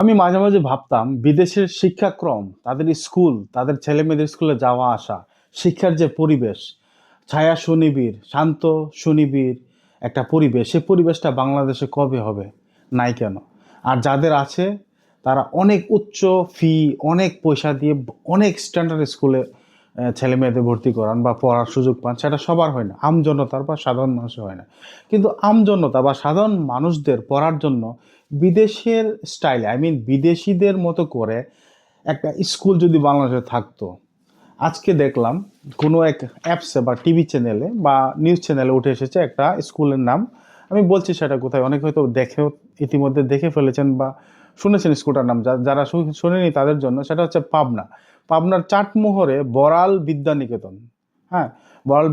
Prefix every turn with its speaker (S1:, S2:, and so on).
S1: আমি মাঝে মাঝে ভাবতাম বিদেশের শিক্ষাক্রম, তাদের স্কুল, তাদের ছেলে মেয়েদের স্কুলে যাওয়া আসা, শিক্ষার যে পরিবেশ, ছায়া সুনিবিড়, শান্ত সুনিবিড় একটা পরিবেশ, সে পরিবেশটা বাংলাদেশে কবে হবে? নাই কেন? আর যাদের আছে তারা অনেক উচ্চ ফি, অনেক পয়সা দিয়ে অনেক স্ট্যান্ডার্ড স্কুলে ছেলে মেয়েদের ভর্তি করান বা পড়ার সুযোগ পান, সেটা সবার হয় না, আমজনতার বা সাধারণ মানুষের হয় না। কিন্তু আমজনতা বা সাধারণ মানুষদের পড়ার জন্য বিদেশের স্টাইলে, বিদেশিদের মতো করে একটা স্কুল যদি বাংলাদেশে থাকতো। আজকে দেখলাম কোনো এক অ্যাপসে বা টিভি চ্যানেলে বা নিউজ চ্যানেলে উঠে এসেছে একটা স্কুলের নাম। আমি বলছি সেটা কোথায়, অনেক হয়তো দেখেও ইতিমধ্যে দেখে ফেলেছেন বা শুনেছেন স্কুলটার নাম। যারা শোনেনি তাদের জন্য, সেটা হচ্ছে পাবনা। পাবনার চাটমোহরে বড়াল বিদ্যানিকেতন। হ্যাঁ, বড়াল